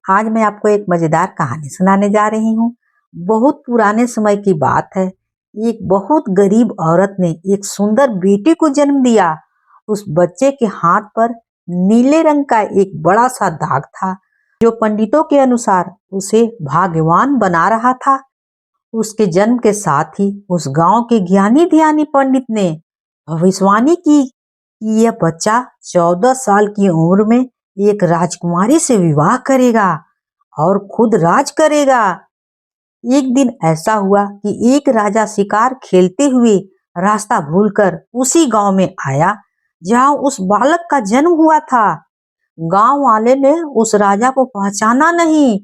आज मैं आपको एक मजेदार कहानी सुनाने जा रही हूँ। बहुत पुराने समय की बात है। एक बहुत गरीब औरत ने एक सुंदर बेटे को जन्म दिया। उस बच्चे के हाथ पर नीले रंग का एक बड़ा सा दाग था, जो पंडितों के अनुसार उसे भाग्यवान बना रहा था। उसके जन्म के साथ ही उस गांव के ज्ञानी ध्यानी पंडित ने भविष्यवाणी की कि यह बच्चा 14 साल की उम्र में एक राजकुमारी से विवाह करेगा और खुद राज करेगा। एक दिन ऐसा हुआ कि एक राजा शिकार खेलते हुए रास्ता भूलकर उसी गांव में आया जहां उस बालक का जन्म हुआ था। गांव वाले ने उस राजा को पहचाना नहीं,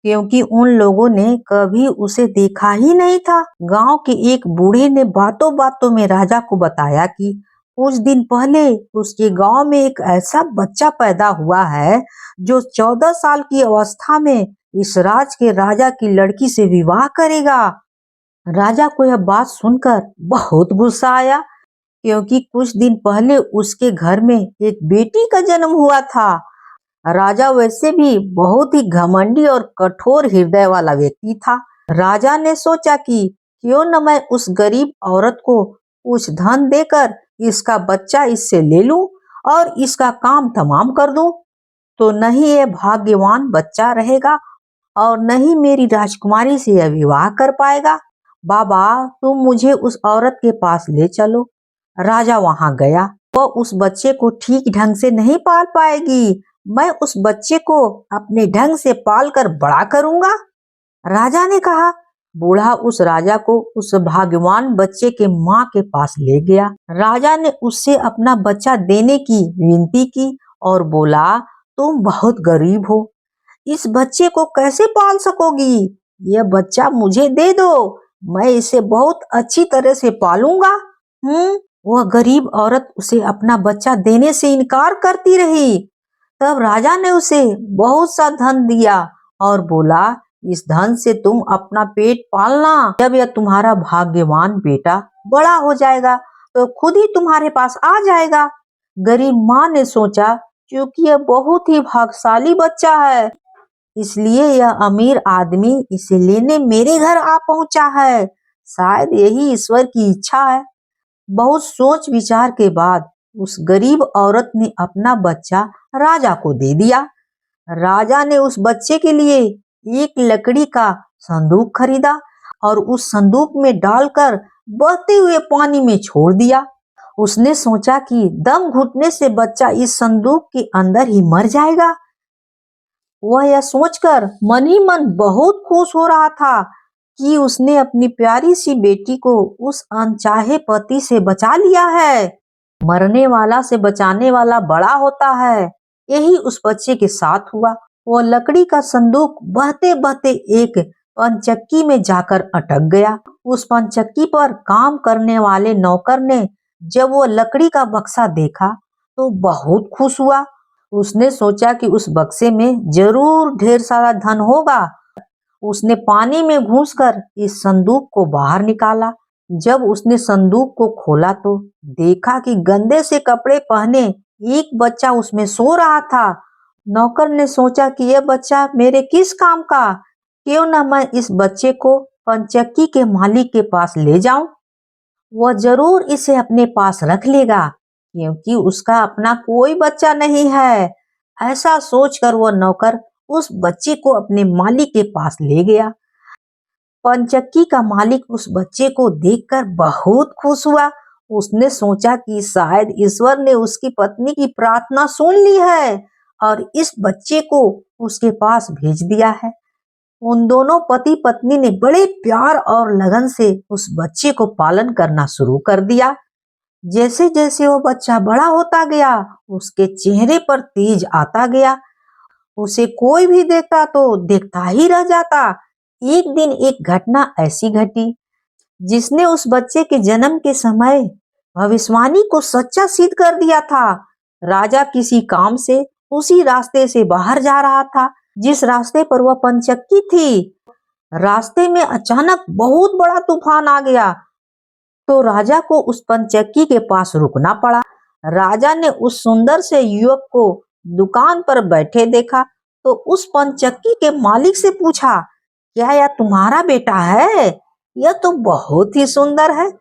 क्योंकि उन लोगों ने कभी उसे देखा ही नहीं था। गांव के एक बूढ़े ने बातों बातों में राजा को बताया कि कुछ दिन पहले उसके गांव में एक ऐसा बच्चा पैदा हुआ है जो 14 साल की अवस्था में इस राज के राजा की लड़की से विवाह करेगा। राजा को यह बात सुनकर बहुत गुस्सा आया, क्योंकि कुछ दिन पहले उसके घर में एक बेटी का जन्म हुआ था। राजा वैसे भी बहुत ही घमंडी और कठोर हृदय वाला व्यक्ति था। राजा ने सोचा कि क्यों न मैं उस गरीब औरत को कुछ धन देकर इसका बच्चा इससे ले लूं और इसका काम तमाम कर दूं, तो नहीं ये भाग्यवान बच्चा रहेगा और न ही मेरी राजकुमारी से यह विवाह कर पाएगा। बाबा, तुम मुझे उस औरत के पास ले चलो। राजा वहां गया। वह उस बच्चे को ठीक ढंग से नहीं पाल पाएगी। मैं उस बच्चे को अपने ढंग से पाल कर बड़ा करूंगा, राजा ने कहा। बूढ़ा उस राजा को उस भाग्यवान बच्चे के माँ के पास ले गया। राजा ने उससे अपना बच्चा देने की विनती की और बोला, तुम बहुत गरीब हो, इस बच्चे को कैसे पाल सकोगी? यह बच्चा मुझे दे दो, मैं इसे बहुत अच्छी तरह से पालूंगा। वह गरीब औरत उसे अपना बच्चा देने से इनकार करती रही। तब राजा ने उसे बहुत सा धन दिया और बोला, इस धन से तुम अपना पेट पालना। जब यह तुम्हारा भाग्यवान बेटा बड़ा हो जाएगा तो खुद ही तुम्हारे पास आ जाएगा। गरीब माँ ने सोचा, क्योंकि यह बहुत ही भाग्यशाली बच्चा है, इसलिए यह अमीर आदमी इसे लेने मेरे घर आ पहुंचा है। शायद यही ईश्वर की इच्छा है। बहुत सोच विचार के बाद उस गरीब औरत ने अपना बच्चा राजा को दे दिया। राजा ने उस बच्चे के लिए एक लकड़ी का संदूक खरीदा और उस संदूक में डालकर बहते हुए पानी में छोड़ दिया। उसने सोचा कि दम घुटने से बच्चा इस संदूक के अंदर ही मर जाएगा। वह यह सोचकर मन ही मन बहुत खुश हो रहा था कि उसने अपनी प्यारी सी बेटी को उस अनचाहे पति से बचा लिया है। मरने वाला से बचाने वाला बड़ा होता है। यही उस बच्चे के साथ हुआ। वो लकड़ी का संदूक बहते बहते एक पनचक्की में जाकर अटक गया। उस पनचक्की पर काम करने वाले नौकर ने जब वो लकड़ी का बक्सा देखा तो बहुत खुश हुआ। उसने सोचा कि उस बक्से में जरूर ढेर सारा धन होगा। उसने पानी में घुसकर इस संदूक को बाहर निकाला। जब उसने संदूक को खोला तो देखा कि गंदे से कपड़े पहने एक बच्चा उसमें सो रहा था। नौकर ने सोचा कि यह बच्चा मेरे किस काम का, क्यों न मैं इस बच्चे को पंचक्की के मालिक के पास ले जाऊं। वह जरूर इसे अपने पास रख लेगा, क्योंकि उसका अपना कोई बच्चा नहीं है। ऐसा सोचकर वह नौकर उस बच्चे को अपने मालिक के पास ले गया। पंचक्की का मालिक उस बच्चे को देखकर बहुत खुश हुआ। उसने सोचा कि शायद ईश्वर ने उसकी पत्नी की प्रार्थना सुन ली है और इस बच्चे को उसके पास भेज दिया है। उन दोनों पति पत्नी ने बड़े प्यार और लगन से उस बच्चे को पालन करना शुरू कर दिया। जैसे जैसे वो बच्चा बड़ा होता गया, उसके चेहरे पर तेज आता गया। उसे कोई भी देखता तो देखता ही रह जाता। एक दिन एक घटना ऐसी घटी जिसने उस बच्चे के जन्म के समय भविष्यवाणी को सच्चा सिद्ध कर दिया था। राजा किसी काम से उसी रास्ते से बाहर जा रहा था जिस रास्ते पर वह पंचक्की थी। रास्ते में अचानक बहुत बड़ा तूफान आ गया, तो राजा को उस पंचक्की के पास रुकना पड़ा। राजा ने उस सुंदर से युवक को दुकान पर बैठे देखा तो उस पनचक्की के मालिक से पूछा, क्या यह तुम्हारा बेटा है? यह तो बहुत ही सुंदर है।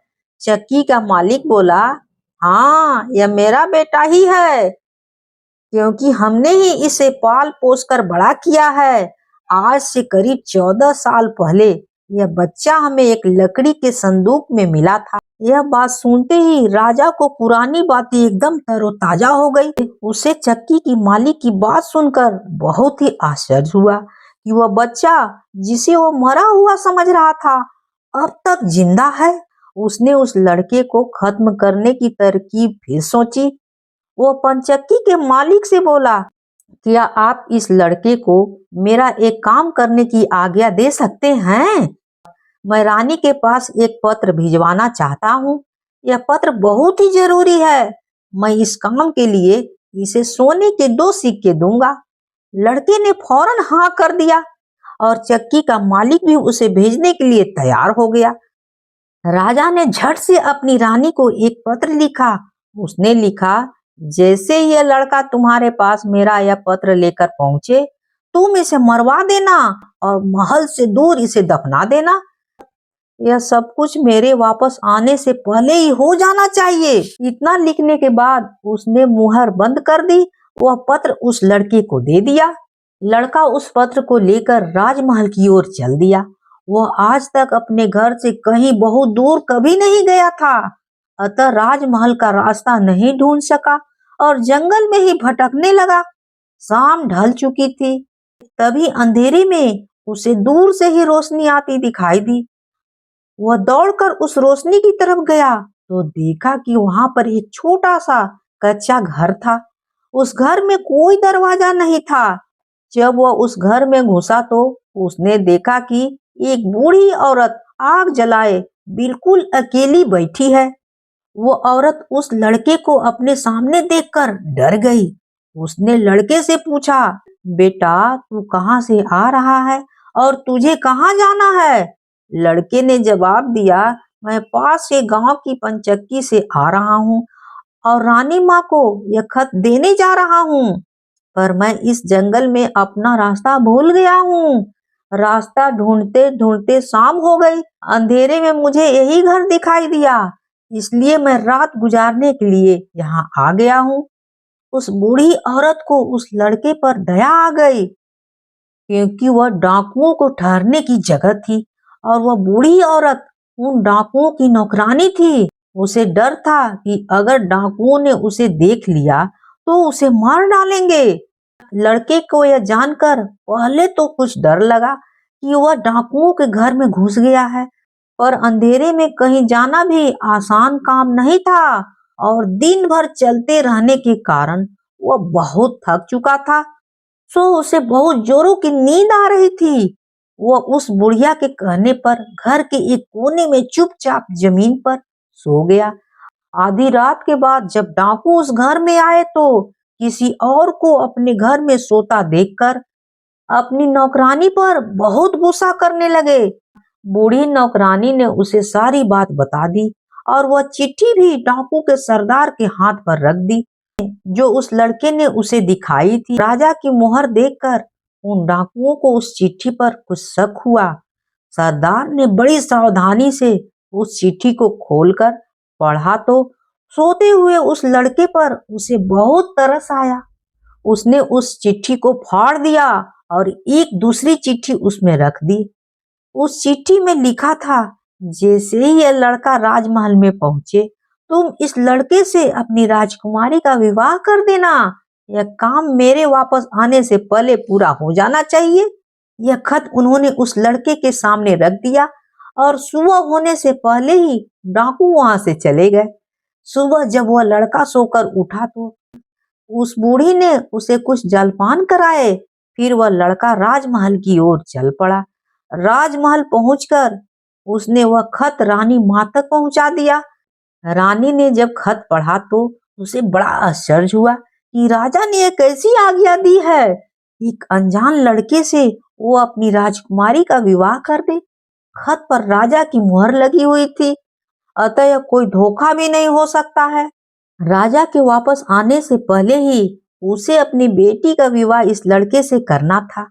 चक्की का मालिक बोला, हाँ, यह मेरा बेटा ही है, क्योंकि हमने ही इसे पाल पोस कर बड़ा किया है। आज से करीब 14 साल पहले यह बच्चा हमें एक लकड़ी के संदूक में मिला था। यह बात सुनते ही राजा को पुरानी बातें एकदम तरोताजा हो गई। उसे चक्की की मालिक की बात सुनकर बहुत ही आश्चर्य हुआ कि वह बच्चा, जिसे वो मरा हुआ समझ रहा था, अब तक जिंदा है। उसने उस लड़के को खत्म करने की तरकीब फिर सोची। वो पंचक्की के मालिक से बोला, क्या आप इस लड़के को मेरा एक काम करने की आज्ञा दे सकते हैं? मैं रानी के पास एक पत्र भिजवाना चाहता हूँ। यह पत्र बहुत ही जरूरी है। मैं इस काम के लिए इसे सोने के 2 सिक्के दूंगा। लड़के ने फौरन हाँ कर दिया और चक्की का मालिक भी उसे भेजने के लिए तैयार हो गया। राजा ने झट से अपनी रानी को एक पत्र लिखा। उसने लिखा, जैसे यह लड़का तुम्हारे पास मेरा यह पत्र लेकर पहुंचे, तुम इसे मरवा देना और महल से दूर इसे दफना देना। यह सब कुछ मेरे वापस आने से पहले ही हो जाना चाहिए। इतना लिखने के बाद उसने मुहर बंद कर दी। वह पत्र उस लड़के को दे दिया। लड़का उस पत्र को लेकर राजमहल की ओर चल दिया। वह आज तक अपने घर से कहीं बहुत दूर कभी नहीं गया था, अतः राजमहल का रास्ता नहीं ढूंढ सका और जंगल में ही भटकने लगा। शाम ढल चुकी थी। तभी अंधेरे में उसे दूर से ही रोशनी आती दिखाई दी। वह दौड़कर उस रोशनी की तरफ गया तो देखा कि वहां पर एक छोटा सा कच्चा घर था। उस घर में कोई दरवाजा नहीं था। जब वह उस घर में घुसा तो उसने देखा कि एक बूढ़ी औरत आग जलाए बिल्कुल अकेली बैठी है। वो औरत उस लड़के को अपने सामने देखकर डर गई। उसने लड़के से पूछा, बेटा, तू कहाँ से आ रहा है और तुझे कहाँ जाना है? लड़के ने जवाब दिया, मैं पास के गांव की पंचक्की से आ रहा हूँ और रानी माँ को यह खत देने जा रहा हूँ, पर मैं इस जंगल में अपना रास्ता भूल गया हूँ। रास्ता ढूंढते ढूंढते शाम हो गई। अंधेरे में मुझे यही घर दिखाई दिया, इसलिए मैं रात गुजारने के लिए यहाँ आ गया हूँ। उस बूढ़ी औरत को उस लड़के पर दया आ गई, क्योंकि वह डाकुओं को ठहरने की जगह थी और वह बूढ़ी औरत उन डाकुओं की नौकरानी थी। उसे डर था कि अगर डाकुओं ने उसे देख लिया तो उसे मार डालेंगे। लड़के को यह जानकर पहले तो कुछ डर लगा कि वह डाकुओं के घर में घुस गया है, पर अंधेरे में कहीं जाना भी आसान काम नहीं था और दिन भर चलते रहने के कारण वह बहुत थक चुका था। सो उसे बहुत जोरों की नींद आ रही थी। वह उस बुढ़िया के कहने पर घर के एक कोने में चुपचाप जमीन पर सो गया। आधी रात के बाद जब डाकू उस घर में आए तो किसी और को अपने घर में सोता देखकर अपनी नौकरानी पर बहुत गुस्सा करने लगे। बूढ़ी नौकरानी ने उसे सारी बात बता दी और वह चिट्ठी भी डाकू के सरदार के हाथ पर रख दी, जो उस लड़के ने उसे दिखाई थी। राजा की मोहर देखकर उन डाकुओं को उस चिट्ठी पर कुछ शक हुआ। सरदार ने बड़ी सावधानी से उस चिट्ठी को खोलकर पढ़ा तो सोते हुए उस लड़के पर उसे बहुत तरस आया। उसने उस चिट्ठी को फाड़ दिया और एक दूसरी चिट्ठी उसमें रख दी। उस चिट्ठी में लिखा था, जैसे ही यह लड़का राजमहल में पहुंचे, तुम इस लड़के से अपनी राजकुमारी का विवाह कर देना। यह काम मेरे वापस आने से पहले पूरा हो जाना चाहिए। यह खत उन्होंने उस लड़के के सामने रख दिया और सुबह होने से पहले ही डाकू वहां से चले गए। सुबह जब वह लड़का सोकर उठा तो उस बूढ़ी ने उसे कुछ जलपान कराए। फिर वह लड़का राजमहल की ओर चल पड़ा। राजमहल पहुंचकर उसने वह खत रानी माँ तक पहुंचा दिया। रानी ने जब खत पढ़ा तो उसे बड़ा आश्चर्य हुआ कि राजा ने एक कैसी आज्ञा दी है। एक अनजान लड़के से वो अपनी राजकुमारी का विवाह कर दे। खत पर राजा की मुहर लगी हुई थी, अतः यह कोई धोखा भी नहीं हो सकता है। राजा के वापस आने से पहले ही उसे अपनी बेटी का विवाह इस लड़के से करना था।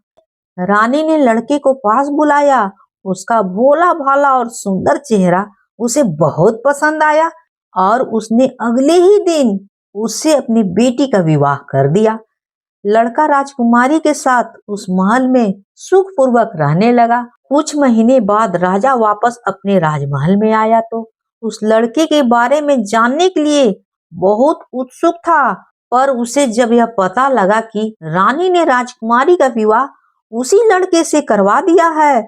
रानी ने लड़के को पास बुलाया। उसका भोला भाला और सुंदर चेहरा उसे बहुत पसंद आया और उसने अगले ही दिन उससे अपनी बेटी का विवाह कर दिया। लड़का राजकुमारी के साथ उस महल में सुखपूर्वक रहने लगा। कुछ महीने बाद राजा वापस अपने राजमहल में आया तो उस लड़के के बारे में जानने के लिए बहुत उत्सुक था। पर उसे जब यह पता लगा कि रानी ने राजकुमारी का विवाह उसी लड़के से करवा दिया है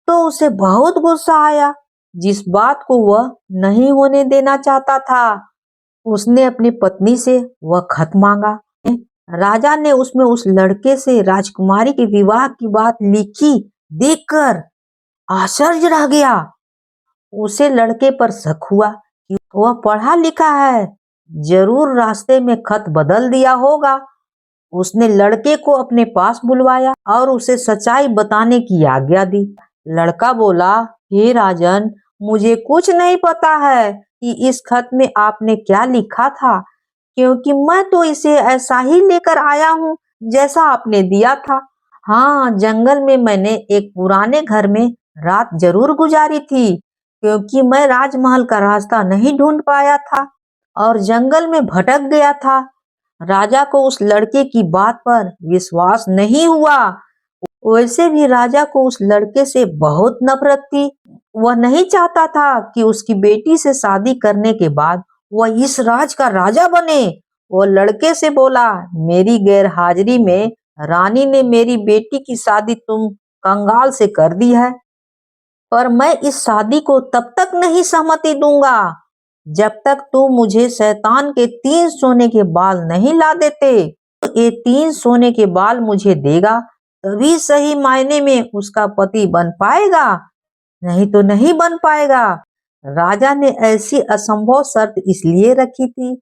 तो उसे बहुत गुस्सा आया, जिस बात को वह नहीं होने देना चाहता था। उसने अपनी पत्नी से वह खत मांगा। राजा ने उसमें उस लड़के से राजकुमारी के विवाह की बात लिखी देखकर आश्चर्य रह गया। उसे लड़के पर शक हुआ कि वह पढ़ा लिखा है, जरूर रास्ते में खत बदल दिया होगा। उसने लड़के को अपने पास बुलवाया और उसे सच्चाई बताने की आज्ञा दी। लड़का बोला, हे राजन, मुझे कुछ नहीं पता है कि इस खत में आपने क्या लिखा था, क्योंकि मैं तो इसे ऐसा ही लेकर आया हूँ जैसा आपने दिया था। हाँ, जंगल में मैंने एक पुराने घर में रात जरूर गुजारी थी, क्योंकि मैं राजमहल का रास्ता नहीं ढूंढ पाया था और जंगल में भटक गया था। राजा को उस लड़के की बात पर विश्वास नहीं हुआ। वैसे भी राजा को उस लड़के से बहुत नफरत थी। वह नहीं चाहता था कि उसकी बेटी से शादी करने के बाद वह इस राज का राजा बने। वो लड़के से बोला, मेरी गैर हाजिरी में रानी ने मेरी बेटी की शादी तुम कंगाल से कर दी है, पर मैं इस शादी को तब तक नहीं सहमति दूंगा जब तक तू मुझे शैतान के 3 सोने के बाल नहीं ला देते। तो ये 3 सोने के बाल मुझे देगा तभी सही मायने में उसका पति बन पाएगा, नहीं तो नहीं बन पाएगा। राजा ने ऐसी असंभव शर्त इसलिए रखी थी,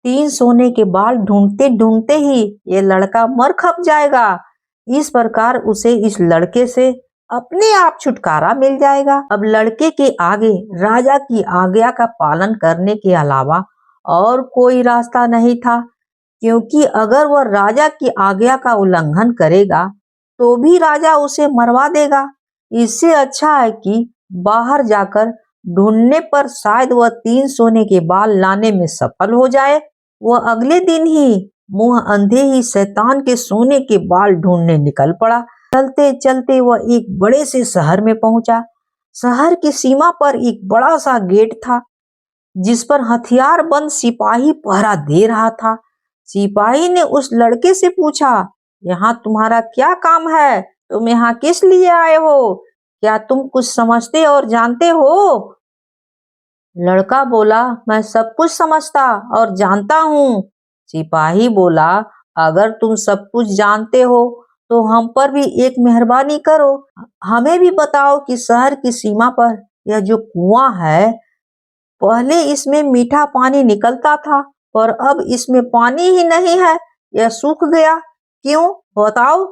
3 सोने के बाल ढूंढते ढूंढते ही ये लड़का मर खप जाएगा। इस प्रकार उसे इस लड़के से अपने आप छुटकारा मिल जाएगा। अब लड़के के आगे राजा की आज्ञा का पालन करने के अलावा और कोई रास्ता नहीं था, क्योंकि अगर वह राजा की आज्ञा का उल्लंघन करेगा तो भी राजा उसे मरवा देगा। इससे अच्छा है कि बाहर जाकर ढूंढने पर शायद वह 3 सोने के बाल लाने में सफल हो जाए। वह अगले दिन ही मुंह अंधे ही शैतान के सोने के बाल ढूंढने निकल पड़ा। चलते चलते वह एक बड़े से शहर में पहुंचा। शहर की सीमा पर एक बड़ा सा गेट था, जिस पर हथियार बंद सिपाही पहरा दे रहा था। सिपाही ने उस लड़के से पूछा, यहाँ तुम्हारा क्या काम है? तुम यहाँ किस लिए आए हो? क्या तुम कुछ समझते और जानते हो? लड़का बोला, मैं सब कुछ समझता और जानता हूँ। सिपाही बोला, अगर तुम सब कुछ जानते हो तो हम पर भी एक मेहरबानी करो, हमें भी बताओ कि शहर की सीमा पर यह जो कुआं है, पहले इसमें मीठा पानी निकलता था पर अब इसमें पानी ही नहीं है, यह सूख गया, क्यों बताओ?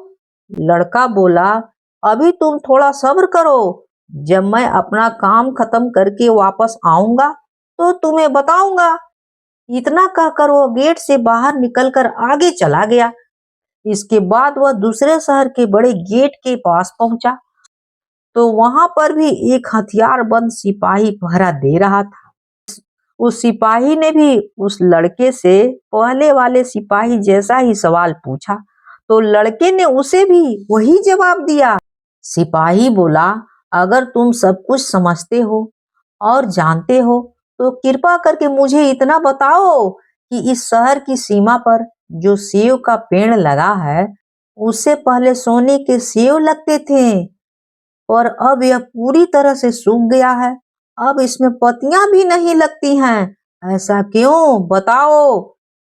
लड़का बोला, अभी तुम थोड़ा सब्र करो, जब मैं अपना काम खत्म करके वापस आऊंगा तो तुम्हें बताऊंगा। इतना कहकर वो गेट से बाहर निकलकर आगे चला गया। इसके बाद वह दूसरे शहर के बड़े गेट के पास पहुंचा तो वहां पर भी एक हथियार बंद सिपाही पहरा दे रहा था। उस सिपाही ने भी उस लड़के से पहले वाले सिपाही जैसा ही सवाल पूछा तो लड़के ने उसे भी वही जवाब दिया। सिपाही बोला, अगर तुम सब कुछ समझते हो और जानते हो तो कृपा करके मुझे इतना बताओ कि इस शहर की सीमा पर जो सेव का पेड़ लगा है, उससे पहले सोने के सेव लगते थे और अब यह पूरी तरह से सूख गया है। अब इसमें पत्तियां भी नहीं लगती हैं, ऐसा क्यों बताओ?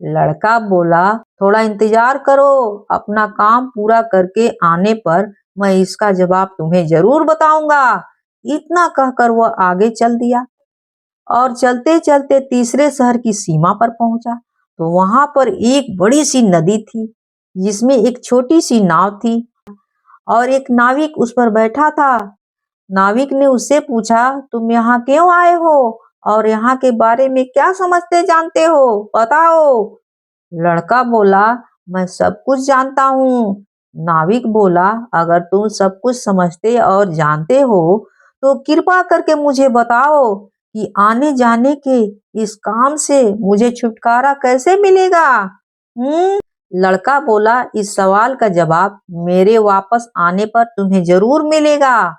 लड़का बोला, थोड़ा इंतजार करो, अपना काम पूरा करके आने पर मैं इसका जवाब तुम्हें जरूर बताऊंगा। इतना कहकर वह आगे चल दिया और चलते चलते तीसरे शहर की सीमा पर पहुंचा तो वहां पर एक बड़ी सी नदी थी, जिसमें एक छोटी सी नाव थी और एक नाविक उस पर बैठा था। नाविक ने उससे पूछा, तुम यहाँ क्यों आए हो और यहाँ के बारे में क्या समझते जानते हो, बताओ? लड़का बोला, मैं सब कुछ जानता हूँ। नाविक बोला, अगर तुम सब कुछ समझते और जानते हो तो कृपा करके मुझे बताओ कि आने जाने के इस काम से मुझे छुटकारा कैसे मिलेगा। लड़का बोला, इस सवाल का जवाब मेरे वापस आने पर तुम्हें जरूर मिलेगा,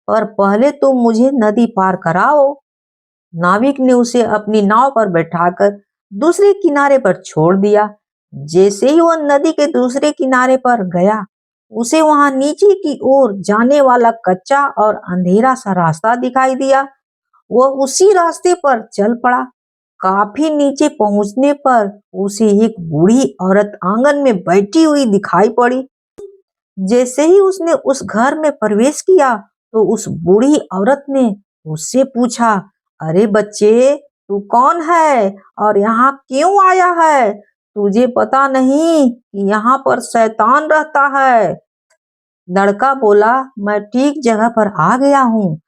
पर पहले तुम मुझे नदी पार कराओ। नाविक ने उसे अपनी नाव पर बैठाकर दूसरे किनारे पर छोड़ दिया। जैसे ही वह नदी के दूसरे किनारे पर गया, उसे वहां नीचे की ओर जाने वाला कच्चा और अंधेरा सा रास्ता दिखाई दिया। वह उसी रास्ते पर चल पड़ा। काफी नीचे पहुंचने पर उसे एक बूढ़ी औरत आंगन में बैठी हुई दिखाई पड़ी। जैसे ही उसने उस घर में प्रवेश किया तो उस बूढ़ी औरत ने उससे पूछा, अरे बच्चे, तू कौन है और यहाँ क्यों आया है? तुझे पता नहीं कि यहाँ पर शैतान रहता है? लड़का बोला, मैं ठीक जगह पर आ गया हूँ।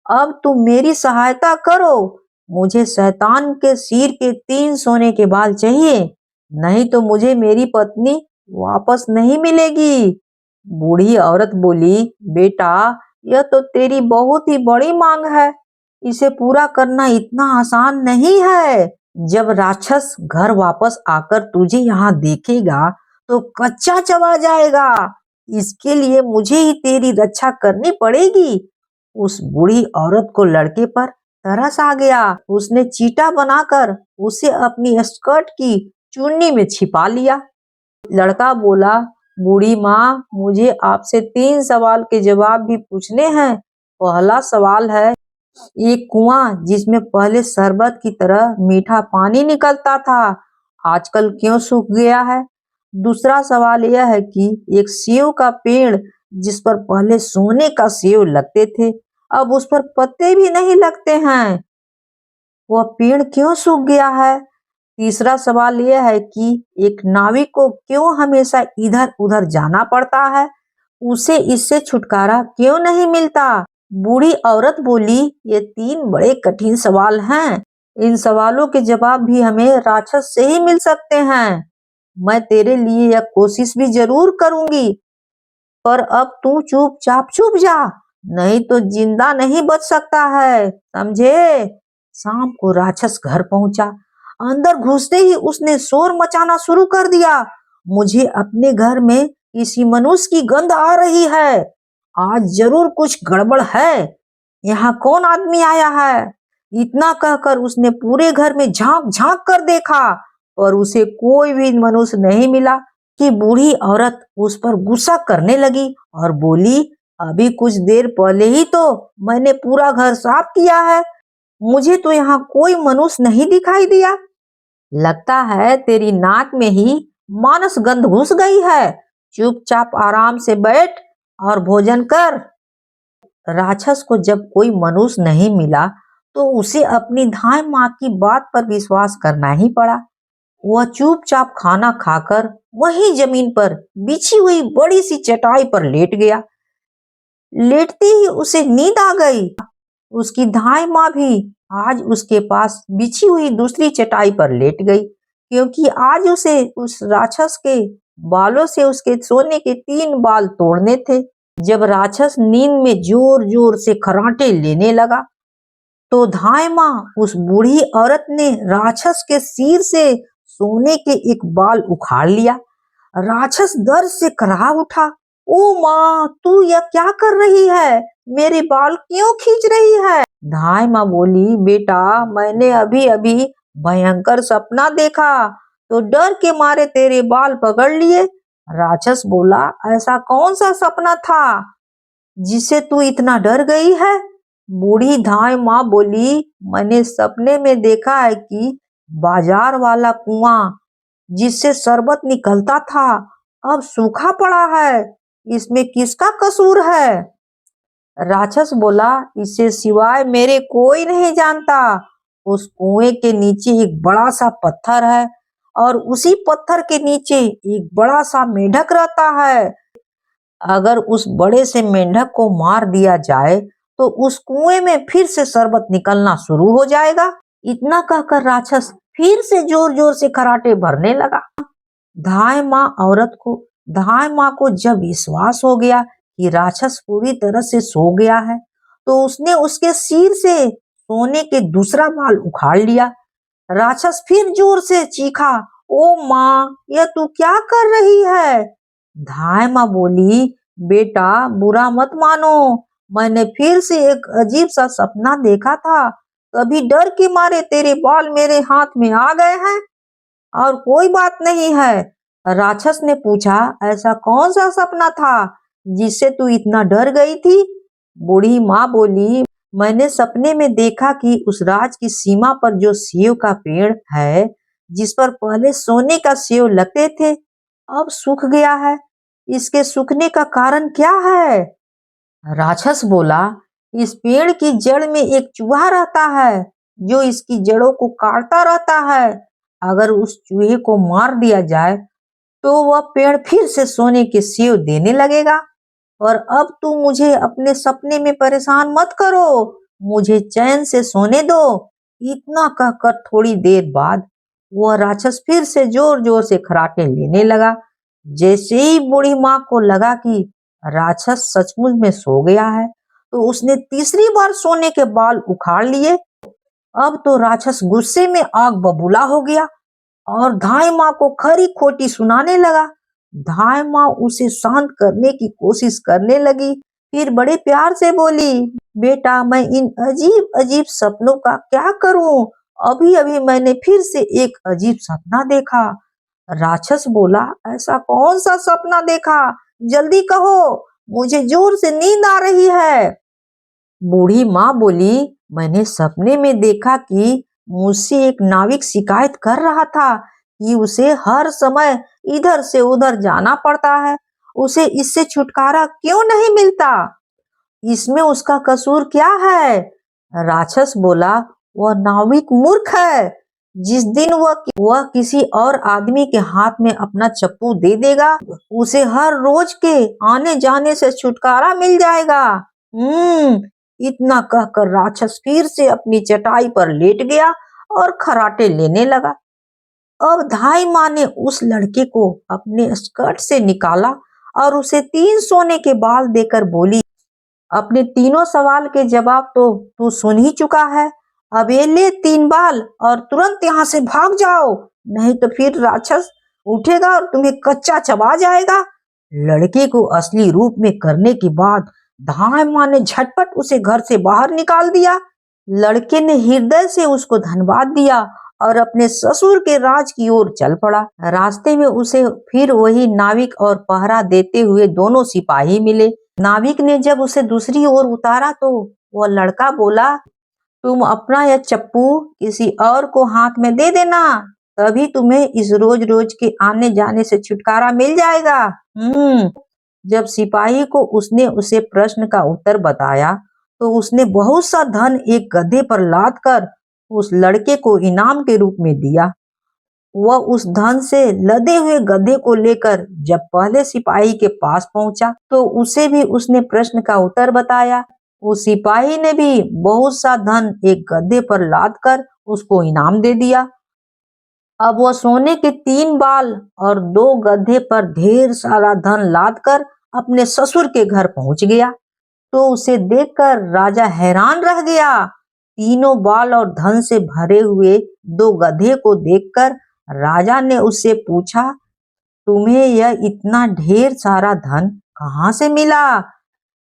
अब तुम मेरी सहायता करो। मुझे शैतान के सिर के 3 सोने के बाल चाहिए, नहीं तो मुझे मेरी पत्नी वापस नहीं मिलेगी। बूढ़ी औरत बोली, बेटा, यह तो तेरी बहुत ही बड़ी मांग है। इसे पूरा करना इतना आसान नहीं है। जब राक्षस घर वापस आकर तुझे यहाँ देखेगा तो कच्चा चबा जाएगा। इसके लिए मुझे ही तेरी रक्षा करनी पड़ेगी। उस बूढ़ी औरत को लड़के पर तरस आ गया। उसने चीटा बनाकर उसे अपनी स्कर्ट की चुन्नी में छिपा लिया। लड़का बोला, बूढ़ी माँ, मुझे आपसे 3 सवाल के जवाब भी पूछने हैं। पहला सवाल है, एक कुआं जिसमें पहले शरबत की तरह मीठा पानी निकलता था, आजकल क्यों सूख गया है? दूसरा सवाल यह है कि एक सेव का पेड़ जिस पर पहले सोने का सेव लगते थे, अब उस पर पत्ते भी नहीं लगते हैं, वह पेड़ क्यों सूख गया है? तीसरा सवाल यह है कि एक नाविक को क्यों हमेशा इधर उधर जाना पड़ता है, उसे इससे छुटकारा क्यों नहीं मिलता? बूढ़ी औरत बोली, ये 3 बड़े कठिन सवाल हैं। इन सवालों के जवाब भी हमें राक्षस से ही मिल सकते हैं। मैं तेरे लिए यह कोशिश भी जरूर करूंगी, पर अब तू चुपचाप छुप जा, नहीं तो जिंदा नहीं बच सकता है, समझे? शाम को राक्षस घर पहुंचा। अंदर घुसते ही उसने शोर मचाना शुरू कर दिया। मुझे अपने घर में किसी मनुष्य की गंध आ रही है। आज जरूर कुछ गड़बड़ है। यहाँ कौन आदमी आया है? इतना कहकर उसने पूरे घर में झांक झांक कर देखा, पर उसे कोई भी मनुष्य नहीं मिला। कि बूढ़ी औरत उस पर गुस्सा करने लगी और बोली, अभी कुछ देर पहले ही तो मैंने पूरा घर साफ किया है, मुझे तो यहाँ कोई मनुष्य नहीं दिखाई दिया। लगता है तेरी नाक में ही मानस गंध घुस गई है। चुपचाप आराम से बैठ और भोजन कर। राक्षस को जब कोई मनुष्य नहीं मिला तो उसे अपनी धाई माँ की बात पर विश्वास करना ही पड़ा। वह चुपचाप खाना खाकर वहीं जमीन पर बिछी हुई बड़ी सी चटाई पर लेट गया। लेटते ही उसे नींद आ गई। उसकी धाई माँ भी आज उसके पास बिछी हुई दूसरी चटाई पर लेट गई, क्योंकि आज उसे उस राक्षस के बालों से उसके सोने के 3 बाल तोड़ने थे। जब राक्षस नींद में जोर जोर से खर्राटे लेने लगा तो धाई माँ उस बूढ़ी औरत ने राक्षस के सिर से सोने के एक बाल उखाड़ लिया। राक्षस दर्द से कराह उठा। ओ माँ, तू यह क्या कर रही है? मेरे बाल क्यों खींच रही है? धाई माँ बोली, बेटा, मैंने अभी अभी भयंकर सपना देखा तो डर के मारे तेरे बाल पकड़ लिए। राक्षस बोला, ऐसा कौन सा सपना था जिसे तू इतना डर गई है? बूढ़ी धाई माँ बोली, मैंने सपने में देखा है कि बाजार वाला कुआं जिससे शरबत निकलता था अब सूखा पड़ा है, इसमें किसका कसूर है? राक्षस बोला, इसे सिवाय मेरे कोई नहीं जानता। उस कुएं के नीचे एक बड़ा सा पत्थर है और उसी पत्थर के नीचे एक बड़ा सा मेंढक रहता है। अगर उस बड़े से मेंढक को मार दिया जाए तो उस कुएं में फिर से शरबत निकलना शुरू हो जाएगा। इतना कहकर राक्षस फिर से जोर जोर से खराटे भरने लगा। धाय माँ को जब विश्वास हो गया कि राक्षस पूरी तरह से सो गया है, तो उसने उसके सिर से सोने के दूसरा बाल उखाड़ लिया। राक्षस फिर जोर से चीखा, ओ माँ, यह तू क्या कर रही है? धाय माँ बोली, बेटा बुरा मत मानो, मैंने फिर से एक अजीब सा सपना देखा था, तभी डर के मारे तेरे बाल मेरे हाथ में आ गए हैं और कोई बात नहीं है। राक्षस ने पूछा, ऐसा कौन सा सपना था जिससे तू इतना डर गई थी? बूढ़ी माँ बोली, मैंने सपने में देखा कि उस राज की सीमा पर जो सेव का पेड़ है, जिस पर पहले सोने का सेव लगते थे, अब सूख गया है। इसके सूखने का कारण क्या है? राक्षस बोला, इस पेड़ की जड़ में एक चूहा रहता है जो इसकी जड़ों को काटता रहता है। अगर उस चूहे को मार दिया जाए तो वह पेड़ फिर से सोने के सेव देने लगेगा। और अब तुम मुझे अपने सपने में परेशान मत करो, मुझे चैन से सोने दो। इतना कहकर थोड़ी देर बाद वह राक्षस फिर से जोर जोर से खर्राटे लेने लगा। जैसे ही बूढ़ी माँ को लगा कि राक्षस सचमुच में सो गया है, तो उसने तीसरी बार सोने के बाल उखाड़ लिए। अब तो राक्षस गुस्से में आग बबूला हो गया और धाय माँ को खरी खोटी सुनाने लगा। धाय माँ उसे शांत करने की कोशिश करने लगी, फिर बड़े प्यार से बोली, बेटा मैं इन अजीब अजीब सपनों का क्या करूं? अभी अभी मैंने फिर से एक अजीब सपना देखा। राक्षस बोला, ऐसा कौन सा सपना देखा? जल्दी कहो, मुझे जोर से नींद आ रही है। बूढ़ी माँ बोली, मैंने सपने में देखा कि मुझसे एक नाविक शिकायत कर रहा था कि उसे हर समय इधर से उधर जाना पड़ता है। उसे इससे छुटकारा क्यों नहीं मिलता? इसमें उसका कसूर क्या है? राक्षस बोला, वह नाविक मूर्ख है। जिस दिन वह किसी और आदमी के हाथ में अपना चप्पू दे देगा, उसे हर रोज के आने जाने से छुटकारा मिल जाएगा। इतना कहकर राक्षस फिर से अपनी चटाई पर लेट गया और खर्राटे लेने लगा। अब धाई माँ ने उस लड़के को अपने स्कर्ट से निकाला और उसे 3 सोने के बाल देकर बोली, अपने तीनों सवाल के जवाब तो तू सुन ही चुका है। अब ये ले 3 बाल और तुरंत यहाँ से भाग जाओ, नहीं तो फिर राक्षस उठेगा और तुम्हें कच्चा चबा जाएगा। लड़के को असली रूप में करने के बाद धाय माँ ने झटपट उसे घर से बाहर निकाल दिया। लड़के ने हृदय से उसको धन्यवाद दिया और अपने ससुर के राज की ओर चल पड़ा। रास्ते में उसे फिर वही नाविक और पहरा देते हुए दोनों सिपाही मिले। नाविक ने जब उसे दूसरी ओर उतारा तो वह लड़का बोला, तुम अपना यह चप्पू किसी और को हाथ में दे देना, तभी तुम्हें इस रोज रोज के आने जाने से छुटकारा मिल जाएगा। जब सिपाही को उसने उसे प्रश्न का उत्तर बताया, तो उसने बहुत सा धन एक गधे पर लाद कर उस लड़के को इनाम के रूप में दिया। वह उस धन से लदे हुए गधे को लेकर जब पहले सिपाही के पास पहुंचा, तो उसे भी उसने प्रश्न का उत्तर बताया। उस सिपाही ने भी बहुत सा धन एक गधे पर लाद कर उसको इनाम दे दिया। अब वह सोने के 3 बाल और 2 गधे पर ढेर सारा धन लाद कर अपने ससुर के घर पहुंच गया। तो उसे देखकर राजा हैरान रह गया। तीनों बाल और धन से भरे हुए 2 गधे को देखकर राजा ने उससे पूछा, तुम्हें यह इतना ढेर सारा धन कहाँ से मिला?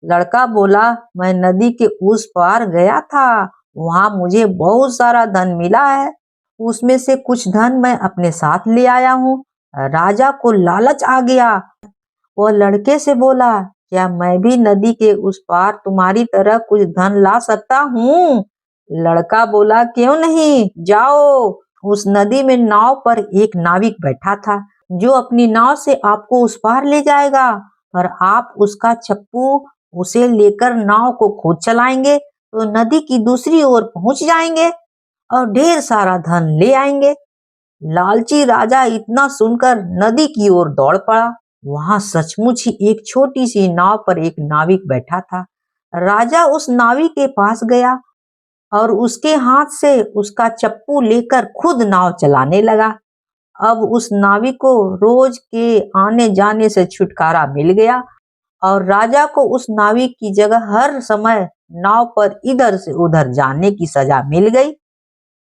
लड़का बोला, मैं नदी के उस पार गया था, वहां मुझे बहुत सारा धन मिला है, उसमें से कुछ धन मैं अपने साथ ले आया हूँ। राजा को लालच आ गया। वह लड़के से बोला, क्या मैं भी नदी के उस पार तुम्हारी तरह कुछ धन ला सकता हूँ? लड़का बोला, क्यों नहीं, जाओ। उस नदी में नाव पर एक नाविक बैठा था जो अपनी नाव से आपको उस पार ले जाएगा, पर आप उसका चप्पू उसे लेकर नाव को खुद चलाएंगे तो नदी की दूसरी ओर पहुंच जाएंगे और ढेर सारा धन ले आएंगे। लालची राजा इतना सुनकर नदी की ओर दौड़ पड़ा। वहां सचमुच ही एक छोटी सी नाव पर एक नाविक बैठा था। राजा उस नाविक के पास गया और उसके हाथ से उसका चप्पू लेकर खुद नाव चलाने लगा। अब उस नाविक को रोज के आने जाने से छुटकारा मिल गया और राजा को उस नाविक की जगह हर समय नाव पर इधर से उधर जाने की सजा मिल गई।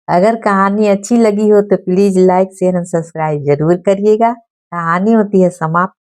अगर कहानी अच्छी लगी हो तो please like share and subscribe जरूर करिएगा। कहानी होती है समाप्त।